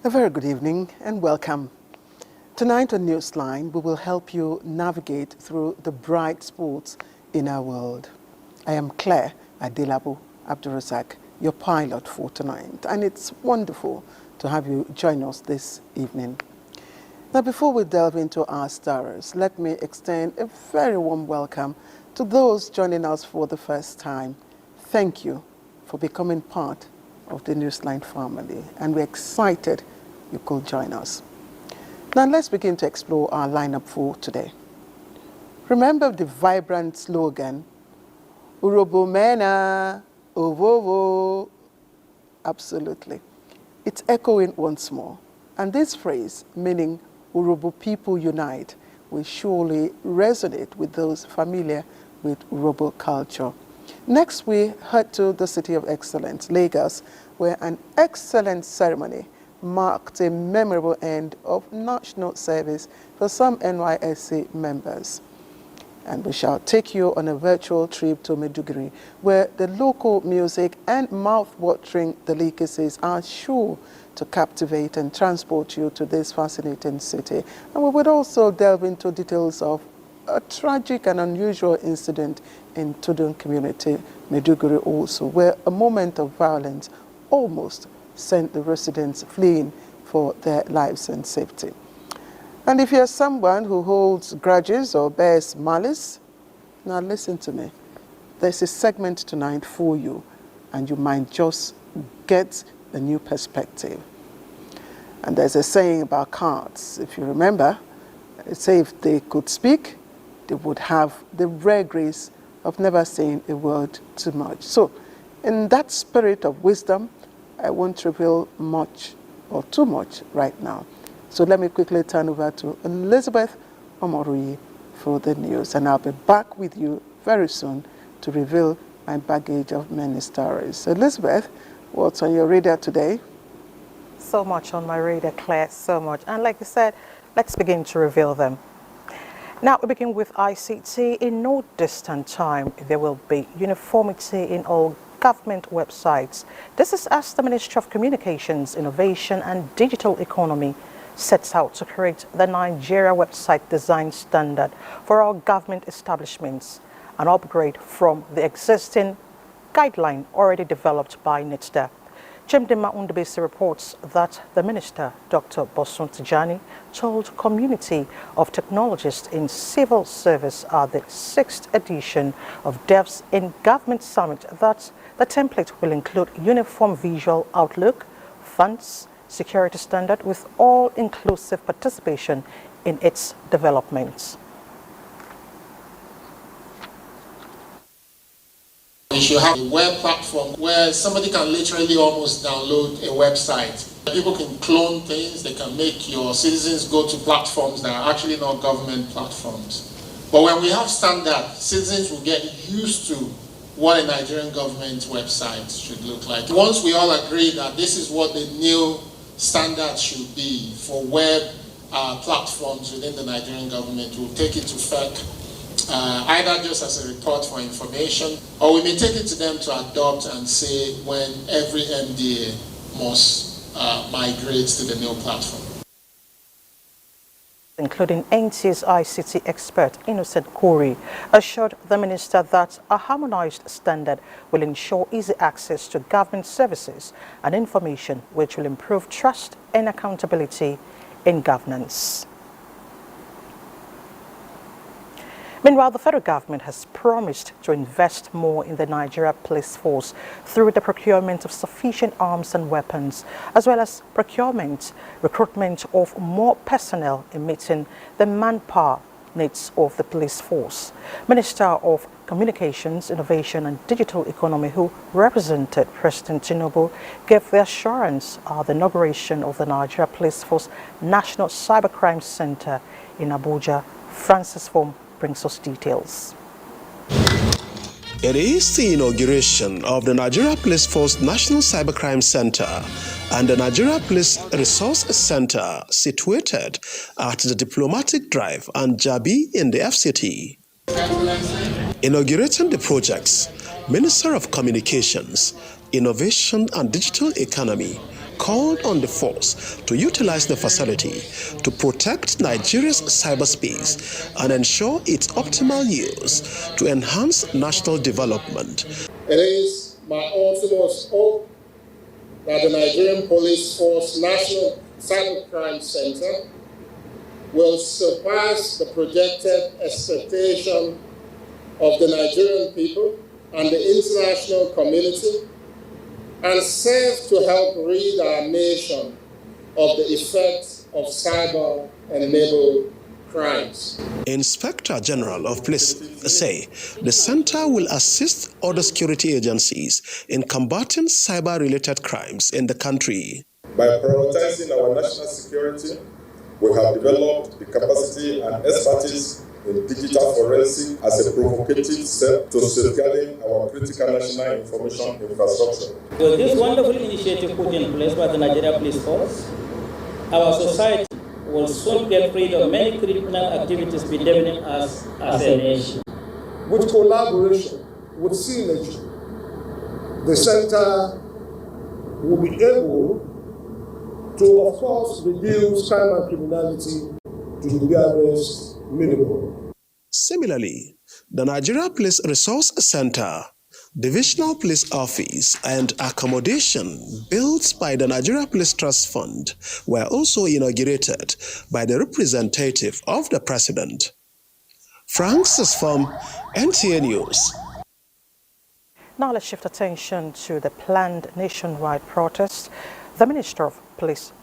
A very good evening and welcome. Tonight on Newsline, we will help you navigate through the bright spots in our world. I am Claire Adelabu Abdurrazak, your pilot for tonight, and it's wonderful to have you join us this evening. Now, before we delve into our stars, let me extend a very warm welcome to those joining us for the first time. Thank you for becoming part of the Newsline family, and we're excited you could join us. Now let's begin to explore our lineup for today. Remember the vibrant slogan, Urobumena, Ovovo. Absolutely. It's echoing once more. And this phrase, meaning Urobo people unite, will surely resonate with those familiar with Urobo culture. Next, we head to the City of Excellence, Lagos, where an excellent ceremony marked a memorable end of national service for some NYSC members. And we shall take you on a virtual trip to Maiduguri, where the local music and mouth-watering delicacies are sure to captivate and transport you to this fascinating city. And we would also delve into details of a tragic and unusual incident in Tudun community, Maiduguri also, where a moment of violence almost sent the residents fleeing for their lives and safety. And if you're someone who holds grudges or bears malice, now listen to me. There's a segment tonight for you, and you might just get a new perspective. And there's a saying about cards. If you remember, say if they could speak, they would have the rare grace of never saying a word too much. So, in that spirit of wisdom, I won't reveal much or too much right now. So let me quickly turn over to Elizabeth Omorui for the news, and I'll be back with you very soon to reveal my baggage of many stories. Elizabeth, what's on your radar today? So much on my radar, Claire, so much. And like you said, let's begin to reveal them. Now we begin with ICT. In no distant time, there will be uniformity in all government websites. This is as the Ministry of Communications, Innovation and Digital Economy sets out to create the Nigeria Website Design Standard for all government establishments, an upgrade from the existing guideline already developed by NITDA. Chimdima Undebisi reports that the Minister, Dr. Bosun Tijani, told Community of Technologists in Civil Service at the 6th edition of Devs in Government Summit that the template will include uniform visual outlook, funds, security standard with all-inclusive participation in its development. We should have a web platform where somebody can literally almost download a website. People can clone things, they can make your citizens go to platforms that are actually not government platforms. But when we have standards, citizens will get used to what a Nigerian government website should look like. Once we all agree that this is what the new standard should be for web platforms within the Nigerian government, we'll take it to FEC, either just as a report for information, or we may take it to them to adopt and say when every MDA must migrate to the new platform. Including NTA's ICT expert Innocent Kori, assured the minister that a harmonized standard will ensure easy access to government services and information, which will improve trust and accountability in governance. Meanwhile, the federal government has promised to invest more in the Nigeria Police Force through the procurement of sufficient arms and weapons, as well as recruitment of more personnel in meeting the manpower needs of the police force. Minister of Communications, Innovation and Digital Economy, who represented President Tinubu, gave the assurance at the inauguration of the Nigeria Police Force National Cybercrime Center in Abuja. Francis Fom brings us details. It is the inauguration of the Nigeria Police Force National Cybercrime Center and the Nigeria Police Resource Center situated at the Diplomatic Drive and Jabi in the FCT. Inaugurating the projects, Minister of Communications, Innovation and Digital Economy, called on the force to utilize the facility to protect Nigeria's cyberspace and ensure its optimal use to enhance national development. It is my utmost hope that the Nigerian Police Force National Cybercrime Center will surpass the projected expectation of the Nigerian people and the international community and serve to help rid our nation of the effects of cyber-enabled crimes. Inspector General of Police say the center will assist other security agencies in combating cyber-related crimes in the country. By prioritizing our national security, we have developed the capacity and expertise in digital forensic as a provocative step to safeguarding our critical national information infrastructure. So this wonderful initiative put in place by the Nigerian Police Force, our society will soon get rid of many criminal activities bedeviling us as a nation. With collaboration with synergy, the center will be able to, of course, reduce crime and criminality to the barest minimum. Similarly, the Nigeria Police Resource Center, Divisional Police Office, and accommodation built by the Nigeria Police Trust Fund were also inaugurated by the representative of the President. Francis from NTA News. Now let's shift attention to the planned nationwide protest. The Minister of Police,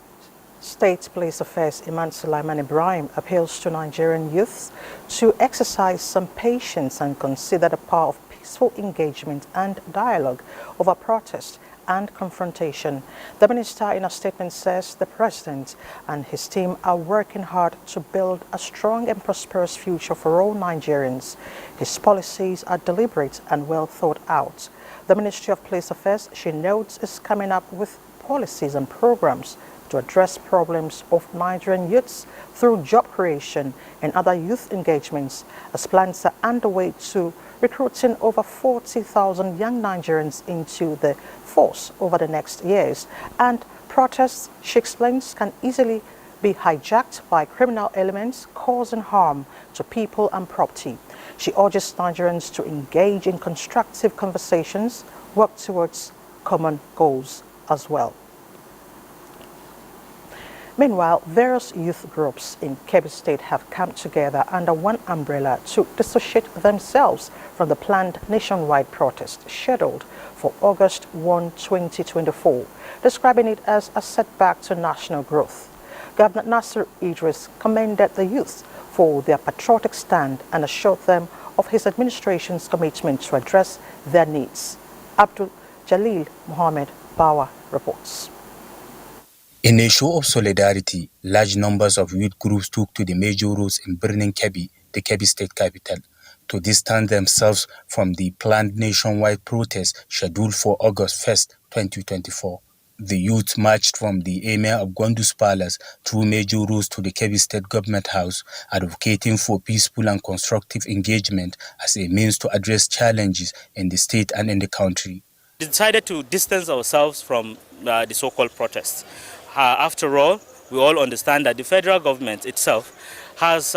State Police Affairs, Iman Sulaiman Ibrahim, appeals to Nigerian youths to exercise some patience and consider the power of peaceful engagement and dialogue over protest and confrontation. The minister in a statement says the president and his team are working hard to build a strong and prosperous future for all Nigerians. His policies are deliberate and well thought out. The Ministry of Police Affairs, she notes, is coming up with policies and programs to address problems of Nigerian youths through job creation and other youth engagements, as plans are underway to recruiting over 40,000 young Nigerians into the force over the next years. And protests, she explains, can easily be hijacked by criminal elements causing harm to people and property. She urges Nigerians to engage in constructive conversations, work towards common goals as well. Meanwhile, various youth groups in Kebbi State have come together under one umbrella to dissociate themselves from the planned nationwide protest scheduled for August 1, 2024, describing it as a setback to national growth. Governor Nasir Idris commended the youth for their patriotic stand and assured them of his administration's commitment to address their needs. Abdul Jalil Mohammed Bawa reports. In a show of solidarity, large numbers of youth groups took to the major roads in Birnin Kebbi, the Kebbi state capital, to distance themselves from the planned nationwide protest scheduled for August 1st, 2024. The youth marched from the Emir of Gondu's palace through major roads to the Kebbi State Government House, advocating for peaceful and constructive engagement as a means to address challenges in the state and in the country. We decided to distance ourselves from the so-called protests. After all, we all understand that the federal government itself has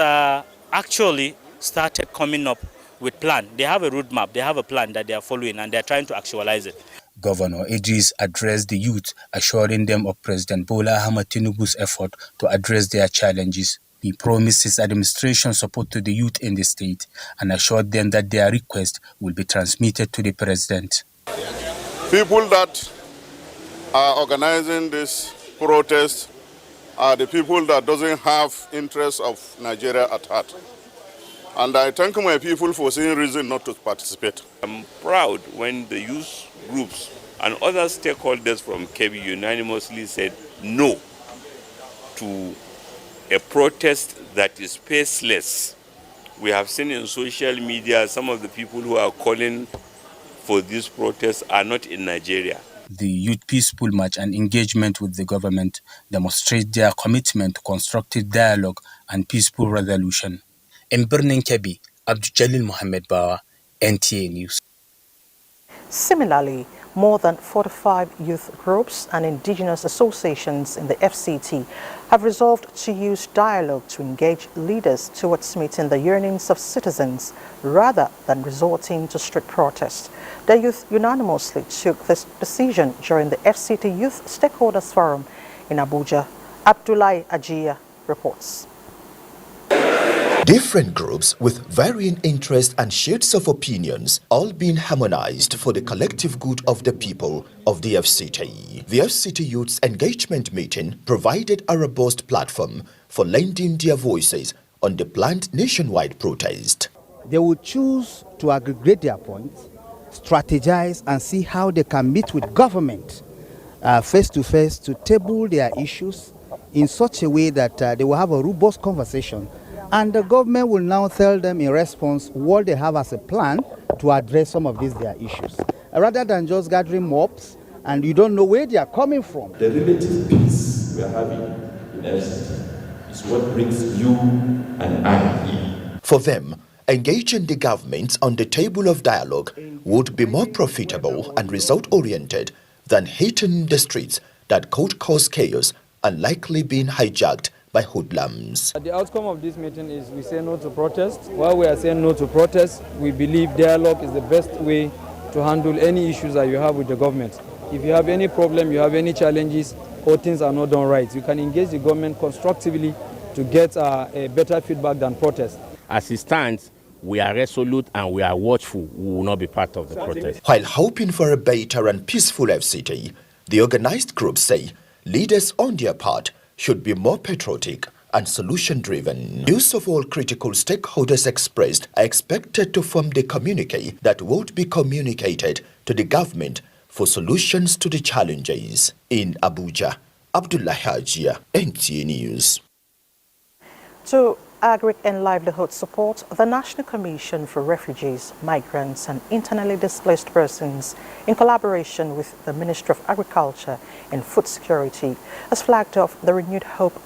actually started coming up with plan. They have a roadmap, they have a plan that they are following, and they are trying to actualize it. Governor Idris addressed the youth, assuring them of President Bola Ahmed Tinubu's effort to address their challenges. He promised his administration support to the youth in the state and assured them that their request will be transmitted to the president. People that are organizing this protest are the people that doesn't have interests of Nigeria at heart. And I thank my people for seeing reason not to participate. I'm proud when the youth groups and other stakeholders from Kebbi unanimously said no to a protest that is faceless. We have seen in social media some of the people who are calling for this protest are not in Nigeria. The youth peaceful march and engagement with the government demonstrate their commitment to constructive dialogue and peaceful resolution. In Birnin Kebbi, Abdul Jalil Mohammed Bawa, NTA News. Similarly, More than 45 youth groups and indigenous associations in the FCT have resolved to use dialogue to engage leaders towards meeting the yearnings of citizens rather than resorting to street protest. The youth unanimously took this decision during the FCT Youth Stakeholders Forum in Abuja. Abdullahi Ajia reports. Different groups with varying interests and shades of opinions, all being harmonized for the collective good of the people of the FCT. The FCT Youth's Engagement Meeting provided a robust platform for lending their voices on the planned nationwide protest. They will choose to aggregate their points, strategize, and see how they can meet with government face to face to table their issues in such a way that they will have a robust conversation. And the government will now tell them in response what they have as a plan to address some of these their issues. Rather than just gathering mobs and you don't know where they are coming from. The relative peace we are having in FCT is what brings you and I here. For them, engaging the government on the table of dialogue would be more profitable and result-oriented than hitting the streets that could cause chaos and likely being hijacked by hoodlums. The outcome of this meeting is we say no to protest. While we are saying no to protest, we believe dialogue is the best way to handle any issues that you have with the government. If you have any problem, you have any challenges, or things are not done right, you can engage the government constructively to get a better feedback than protest. As it stands, we are resolute and we are watchful. We will not be part of the protest. While hoping for a better and peaceful FCT, the organized groups say leaders on their part should be more patriotic and solution-driven. Views of all critical stakeholders expressed are expected to form the communique that would be communicated to the government for solutions to the challenges. In Abuja, Abdullahi Ajia, NTA News. To agric and livelihood support, the National Commission for Refugees, Migrants and Internally Displaced Persons, in collaboration with the Ministry of Agriculture and Food Security, has flagged off the Renewed Hope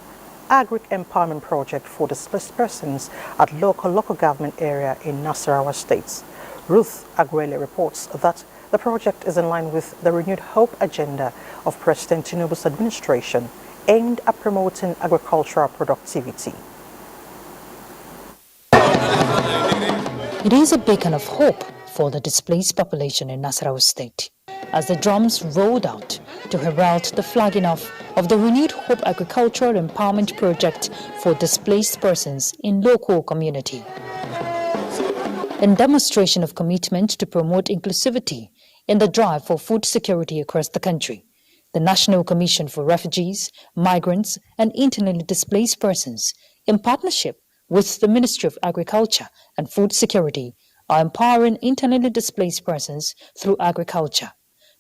Agric Empowerment Project for displaced persons at local government area in Nasarawa State. Ruth Aguele reports that the project is in line with the Renewed Hope agenda of President Tinubu's administration aimed at promoting agricultural productivity. It is a beacon of hope for the displaced population in Nasarawa State, as the drums rolled out to herald the flagging off of the Renewed Hope Agricultural Empowerment Project for displaced persons in local community. In demonstration of commitment to promote inclusivity in the drive for food security across the country, the National Commission for Refugees, Migrants and Internally Displaced Persons, in partnership with the Ministry of Agriculture and Food Security, are empowering internally displaced persons through agriculture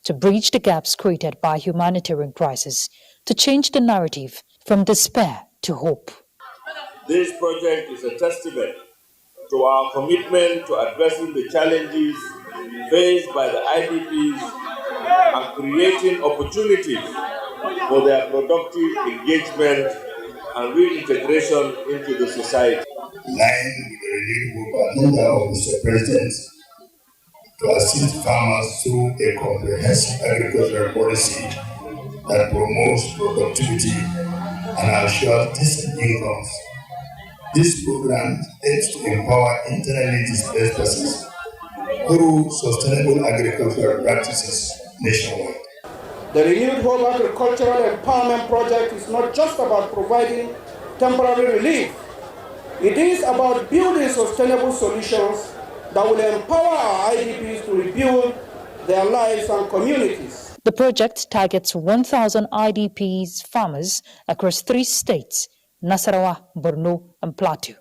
to bridge the gaps created by humanitarian crisis, to change the narrative from despair to hope. This project is a testament to our commitment to addressing the challenges faced by the IDPs and creating opportunities for their productive engagement and reintegration into the society. Aligned with the renewed hope agenda of Mr. President to assist farmers through a comprehensive agricultural policy that promotes productivity and assures decent incomes. This program aims to empower internally displaced persons through sustainable agricultural practices nationwide. The Renewed Hope Agricultural Empowerment Project is not just about providing temporary relief. It is about building sustainable solutions that will empower our IDPs to rebuild their lives and communities. The project targets 1,000 IDPs farmers across 3 states, Nasarawa, Borno and Plateau,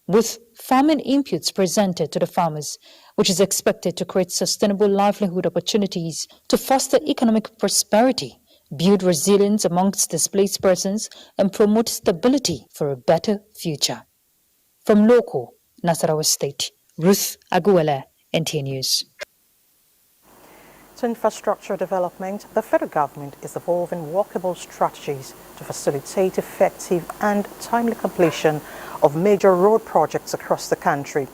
with farming inputs presented to the farmers, which is expected to create sustainable livelihood opportunities to foster economic prosperity, build resilience amongst displaced persons, and promote stability for a better future. From local, Nasarawa State, Ruth Aguele, NTA News. To infrastructure development, the federal government is evolving workable strategies to facilitate effective and timely completion of major road projects across the country.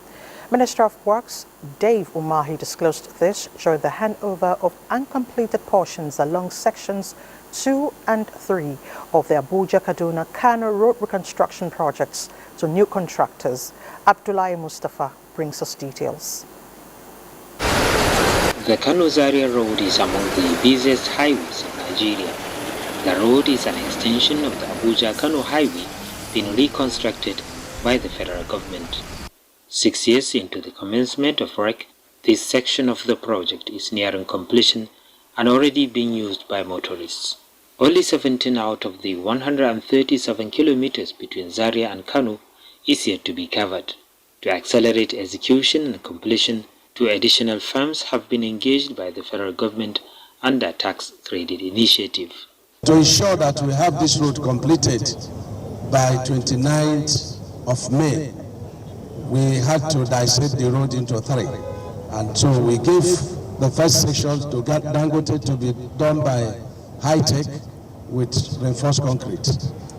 Minister of Works Dave Umahi disclosed this during the handover of uncompleted portions along sections 2 and 3 of the Abuja-Kaduna-Kano road reconstruction projects to new contractors. Abdullahi Mustafa brings us details. The Kano-Zaria road is among the busiest highways in Nigeria. The road is an extension of the Abuja-Kano highway being reconstructed by the federal government. 6 years into the commencement of work, this section of the project is nearing completion and already being used by motorists. Only 17 out of the 137 kilometers between Zaria and Kano is yet to be covered. To accelerate execution and completion, 2 additional firms have been engaged by the federal government under tax credit initiative. To ensure that we have this road completed by 29th of May, we had to dissect the road into 3. And so we gave the first section to Dangote to be done by high-tech with reinforced concrete.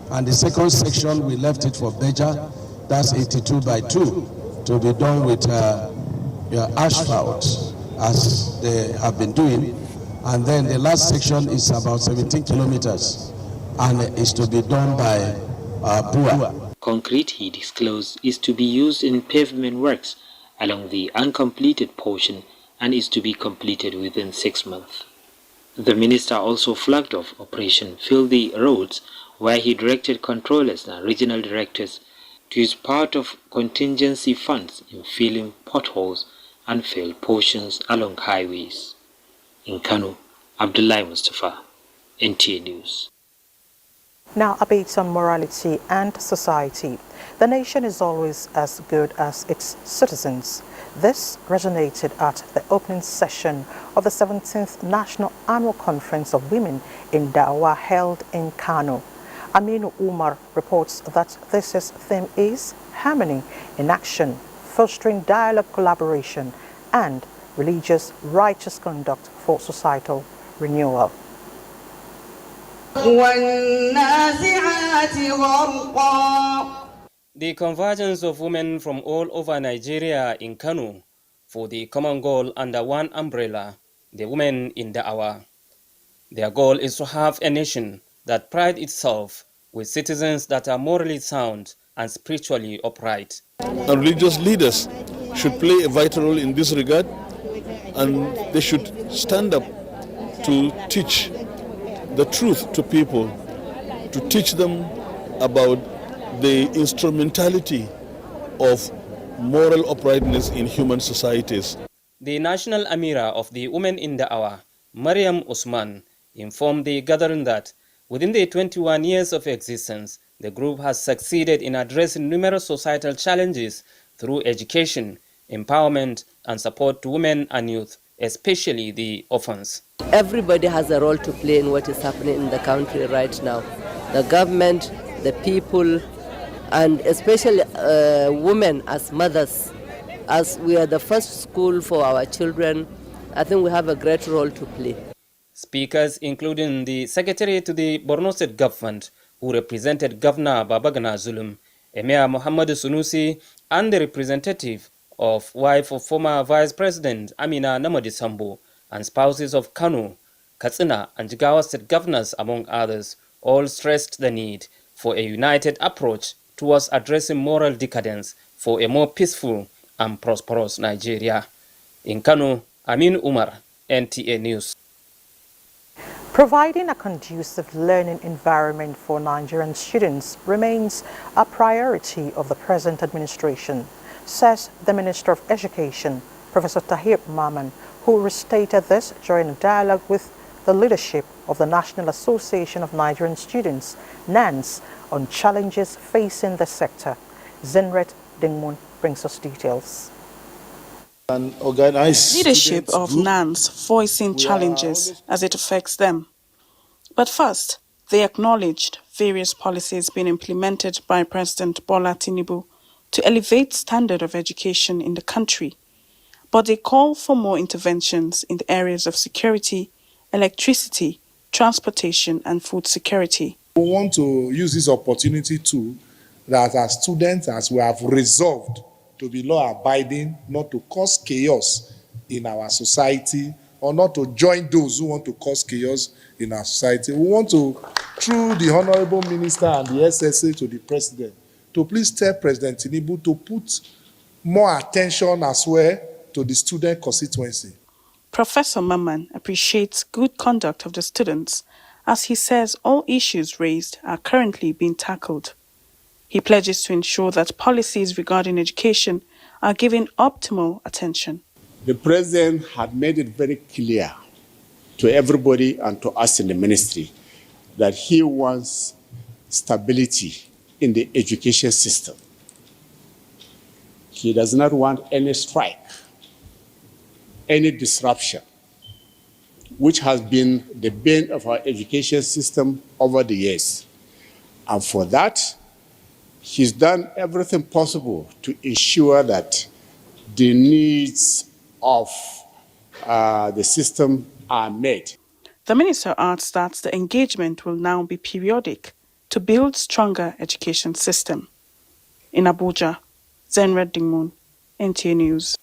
And the second section, we left it for Beja, that's 82 by 2, to be done with asphalt, as they have been doing. And then the last section is about 17 kilometers, and is to be done by Bua. Concrete, he disclosed, is to be used in pavement works along the uncompleted portion and is to be completed within 6 months. The minister also flagged off Operation Fill the Roads, where he directed controllers and regional directors to use part of contingency funds in filling potholes and failed portions along highways. In Kano, Abdullahi Mustafa, NTA News. Now, a bit on morality and society. The nation is always as good as its citizens. This resonated at the opening session of the 17th National Annual Conference of Women in Dawa held in Kano. Aminu Umar reports that this theme is harmony in action, fostering dialogue, collaboration, and religious righteous conduct for societal renewal. The convergence of women from all over Nigeria in Kano for the common goal under one umbrella, the women in the hour. Their goal is to have a nation that prides itself with citizens that are morally sound and spiritually upright. And religious leaders should play a vital role in this regard, and they should stand up to teach the truth to people, to teach them about the instrumentality of moral uprightness in human societies. The National Amira of the Women in the Hour, Mariam Usman, informed the gathering that within the 21 years of existence, the group has succeeded in addressing numerous societal challenges through education, empowerment, and support to women and youth, especially the orphans. Everybody has a role to play in what is happening in the country right now. The government, the people, and especially women as mothers. As we are the first school for our children, I think we have a great role to play. Speakers including the Secretary to the Borno State Government, who represented Governor Babagana Zulum, Emir Muhammad Sunusi, and the representative of wife of former Vice President Amina Namadi Sambo, and spouses of Kano, Katsina, and Jigawa State governors, among others, all stressed the need for a united approach towards addressing moral decadence for a more peaceful and prosperous Nigeria. In Kano, Amin Umar, NTA News. Providing a conducive learning environment for Nigerian students remains a priority of the present administration, says the Minister of Education, Professor Tahir Maman, who restated this during a dialogue with the leadership of the National Association of Nigerian Students, NANS, on challenges facing the sector. Zenret Dingmun brings us details. Leadership of NANS voicing challenges as it affects them. But first, they acknowledged various policies being implemented by President Bola Tinubu to elevate standard of education in the country. But they call for more interventions in the areas of security, electricity, transportation, and food security. We want to use this opportunity too, that as students, as we have resolved to be law-abiding, not to cause chaos in our society, or not to join those who want to cause chaos in our society. We want to, through the Honorable Minister and the SSA to the President, to please tell President Tinubu to put more attention as well to the student constituency. Professor Maman appreciates good conduct of the students, as he says all issues raised are currently being tackled. He pledges to ensure that policies regarding education are given optimal attention. The President had made it very clear to everybody and to us in the ministry that he wants stability in the education system. He does not want any strike, any disruption, which has been the bane of our education system over the years. And for that, he's done everything possible to ensure that the needs of the system are met. The minister adds that the engagement will now be periodic to build stronger education system. In Abuja, Zenred Dingmun, NTA News.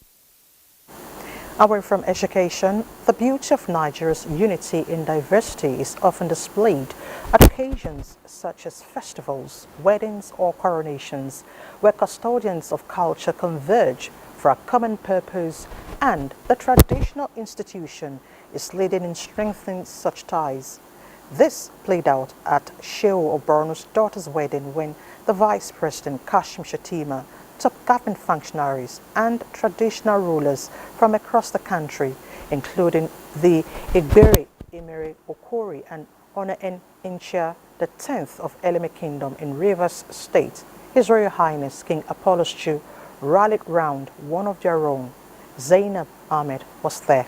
Away from education, the beauty of Nigeria's unity in diversity is often displayed at occasions such as festivals, weddings or coronations, where custodians of culture converge for a common purpose, and the traditional institution is leading in strengthening such ties. This played out at Shehu Oborno's daughter's wedding when the Vice President Kashim Shettima, top government functionaries and traditional rulers from across the country, including the Igbere Emiri Okori and Honor and Incha, the 10th of Eleme Kingdom in Rivers State, His Royal Highness King Apollos II, rallied round one of their own. Zainab Ahmed was there.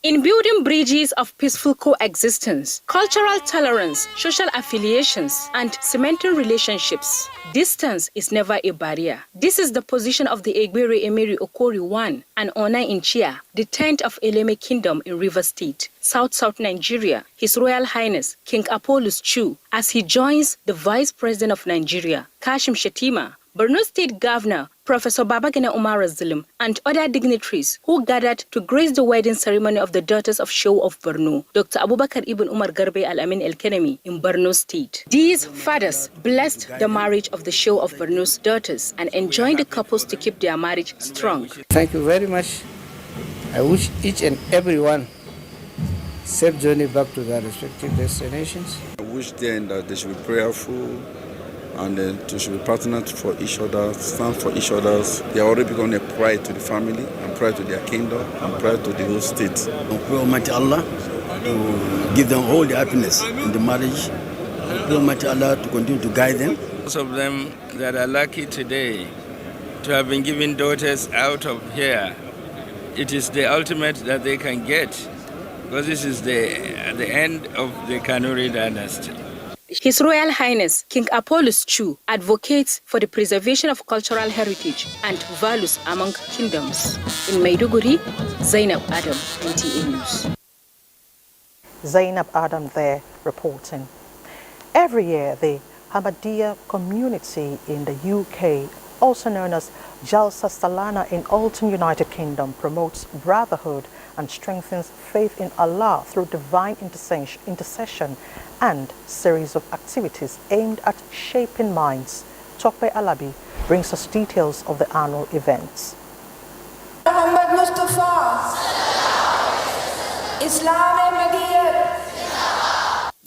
In building bridges of peaceful coexistence, cultural tolerance, social affiliations, and cementing relationships, distance is never a barrier. This is the position of the Igbere Emiri Okori I and Ona Inchia, the 10th of Eleme Kingdom in Rivers State, South Nigeria, His Royal Highness King Apollos II, as he joins the Vice President of Nigeria, Kashim Shettima, Borno State Governor Professor Babagana Umar Zulum, and other dignitaries who gathered to grace the wedding ceremony of the daughters of Shehu of Borno, Dr. Abubakar Ibn Umar Garbe Al-Amin El-Kenemi in Borno State. These fathers blessed the marriage of the Shehu of Borno's daughters and enjoined the couples to keep their marriage strong. Thank you very much. I wish each and everyone safe journey back to their respective destinations. I wish them that they should be prayerful, and they should be partners for each other, stand for each other. They are already becoming a pride to the family, and pride to their kingdom, and pride to the whole state. I pray Almighty Allah to give them all the happiness in the marriage. I pray Almighty Allah to continue to guide them. Most of them that are lucky today to have been given daughters out of here, it is the ultimate that they can get, because this is the end of the Kanuri dynasty. His Royal Highness King Apollos II advocates for the preservation of cultural heritage and values among kingdoms. In Maiduguri, Zainab Adam, NTA News. Zainab Adam there reporting. Every year, the Ahmadiyya community in the UK, also known as Jalsa Salana in Alton, United Kingdom, promotes brotherhood and strengthens faith in Allah through divine intercession and series of activities aimed at shaping minds. Tokwe Alabi brings us details of the annual events. Muhammad Mustafa, Islam Ahmadiyya.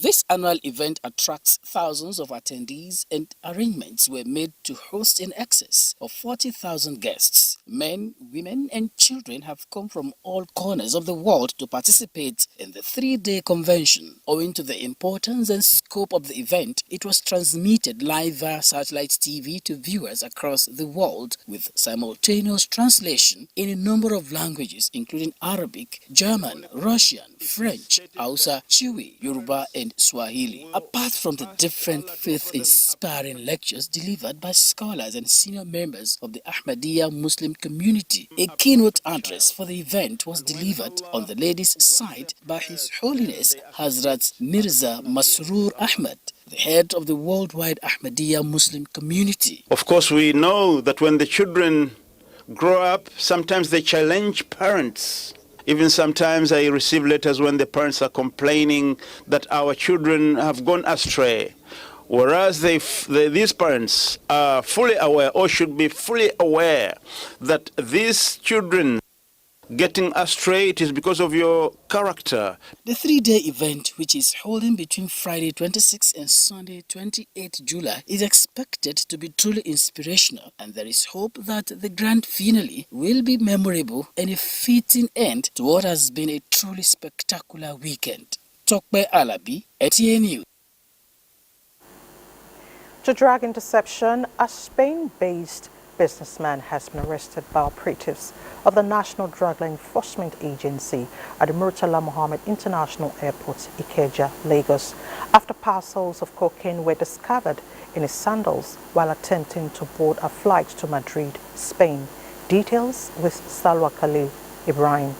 This annual event attracts thousands of attendees, and arrangements were made to host in excess of 40,000 guests. Men, women, and children have come from all corners of the world to participate in the three-day convention. Owing to the importance and scope of the event, it was transmitted live via satellite TV to viewers across the world with simultaneous translation in a number of languages, including Arabic, German, Russian, French, Hausa, Chiwi, Yoruba, and Swahili. Apart from the different faith-inspiring lectures delivered by scholars and senior members of the Ahmadiyya Muslim community, a keynote address for the event was delivered on the ladies' side by His Holiness Hazrat Mirza Masroor Ahmad, the head of the worldwide Ahmadiyya Muslim community. Of course, we know that when the children grow up, sometimes they challenge parents. Even sometimes I receive letters when the parents are complaining that our children have gone astray. Whereas these parents are fully aware, or should be fully aware, that these children getting astray, it is because of your character. The three-day event, which is holding between Friday 26 and Sunday 28 July, is expected to be truly inspirational, and there is hope that the grand finale will be memorable and a fitting end to what has been a truly spectacular weekend. Tokbe Alabi, NTA News. To drug interception, a Spain-based businessman has been arrested by operatives of the National Drug Law Enforcement Agency at the Murtala Mohammed International Airport, Ikeja, Lagos, after parcels of cocaine were discovered in his sandals while attempting to board a flight to Madrid, Spain. Details with Salwa Khalil Ibrahim.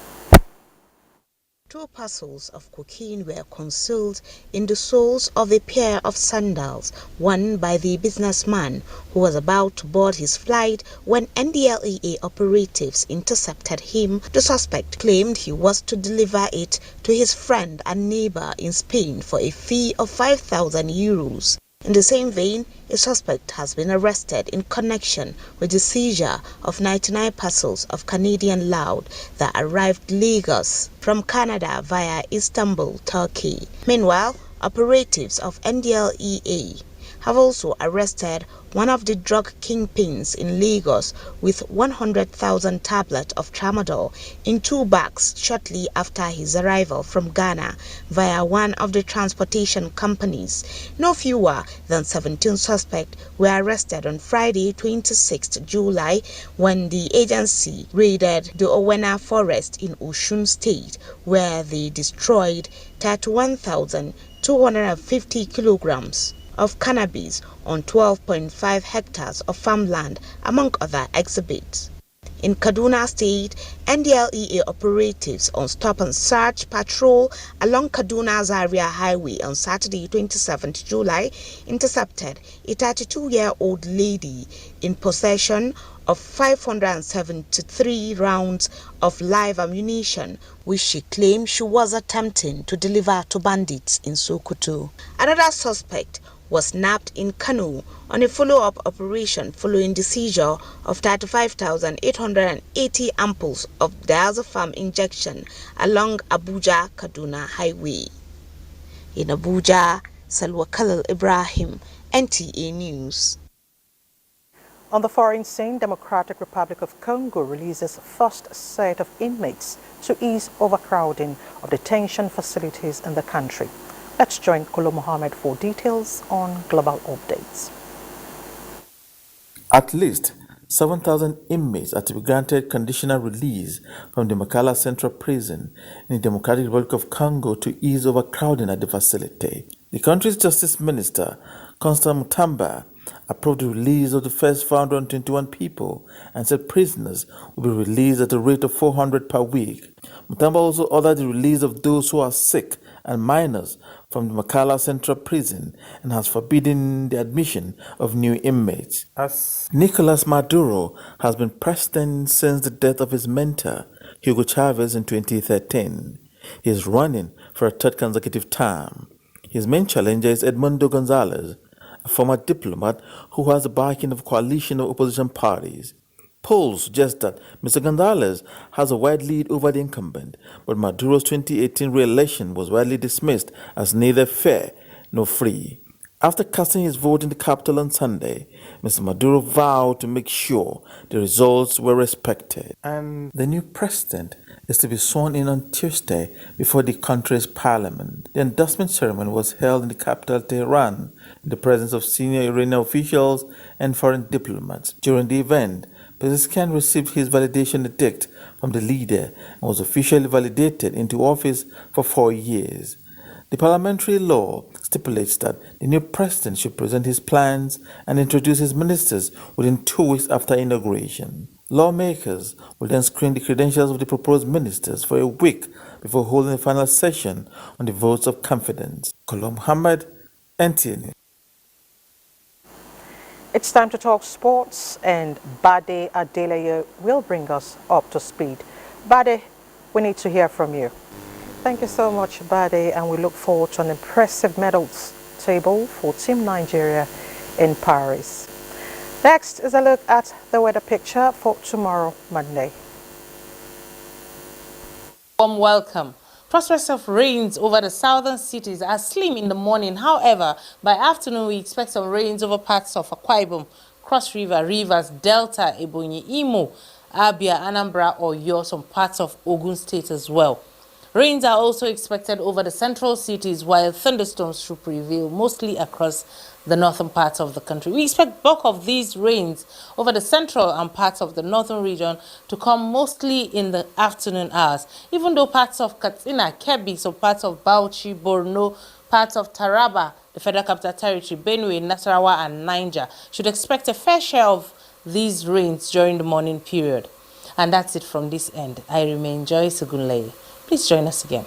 2 parcels of cocaine were concealed in the soles of a pair of sandals, one by the businessman who was about to board his flight when NDLEA operatives intercepted him. The suspect claimed he was to deliver it to his friend and neighbor in Spain for a fee of 5,000 euros. In the same vein, a suspect has been arrested in connection with the seizure of 99 parcels of Canadian loud that arrived Lagos from Canada via Istanbul, Turkey. Meanwhile, operatives of NDLEA have also arrested one of the drug kingpins in Lagos with 100,000 tablets of tramadol in 2 bags shortly after his arrival from Ghana via one of the transportation companies. No fewer than 17 suspects were arrested on Friday, 26 July, when the agency raided the Owena forest in Osun State, where they destroyed 31,250 kilograms of cannabis on 12.5 hectares of farmland, among other exhibits. In Kaduna State, NDLEA operatives on stop and search patrol along Kaduna Zaria Highway on Saturday, 27th July, intercepted a 32-year-old lady in possession of 573 rounds of live ammunition, which she claimed she was attempting to deliver to bandits in Sokoto. Another suspect was nabbed in Kano on a follow-up operation following the seizure of 35,880 ampoules of diazepam injection along Abuja-Kaduna Highway. In Abuja, Salwa Khalil Ibrahim, NTA News. On the foreign scene, Democratic Republic of Congo releases first set of inmates to ease overcrowding of detention facilities in the country. Let's join Kolo Mohammed for details on global updates. At least 7,000 inmates are to be granted conditional release from the Makala Central Prison in the Democratic Republic of Congo to ease overcrowding at the facility. The country's Justice Minister, Constant Mutamba, approved the release of the first 421 people and said prisoners will be released at a rate of 400 per week. Mutamba also ordered the release of those who are sick and minors from the Makala Central Prison and has forbidden the admission of new inmates. As Nicolas Maduro has been president since the death of his mentor, Hugo Chavez, in 2013. He is running for a 3rd consecutive term. His main challenger is Edmundo Gonzalez, a former diplomat who has the backing of a coalition of opposition parties. Polls suggest that Mr. Gonzalez has a wide lead over the incumbent, but Maduro's 2018 re-election was widely dismissed as neither fair nor free. After casting his vote in the capital on Sunday, Mr. Maduro vowed to make sure the results were respected. And the new president is to be sworn in on Tuesday before the country's parliament. The endorsement ceremony was held in the capital, Tehran, in the presence of senior Iranian officials and foreign diplomats. During the event, Pezeshkian received his validation edict from the leader and was officially validated into office for 4 years. The parliamentary law stipulates that the new president should present his plans and introduce his ministers within 2 weeks after inauguration. Lawmakers will then screen the credentials of the proposed ministers for a week before holding a final session on the votes of confidence. Kolo Muhammad, NTA News. It's time to talk sports, and Bade Adeleye will bring us up to speed. Bade, we need to hear from you. Thank you so much, Bade, and we look forward to an impressive medals table for Team Nigeria in Paris. Next is a look at the weather picture for tomorrow, Monday. Warm welcome. Prospects of rains over the southern cities are slim in the morning. However, by afternoon, we expect some rains over parts of Akwa Ibom, Cross River, Rivers, Delta, Ebonyi, Imo, Abia, Anambra, Oyo, some parts of Ogun State as well. Rains are also expected over the central cities, while thunderstorms should prevail mostly across the northern parts of the country. We expect bulk of these rains over the central and parts of the northern region to come mostly in the afternoon hours, even though parts of Katsina, Kebbi, some parts of Bauchi, Borno, parts of Taraba, the Federal Capital Territory, Benue, Nasarawa, and Niger should expect a fair share of these rains during the morning period. And that's it from this end. I remain Joyce Ogunleye. Please join us again.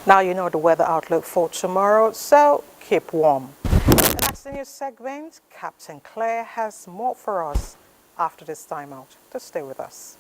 Now you know the weather outlook for tomorrow, so keep warm. The next news segment, Captain Claire has more for us after this time out. So stay with us.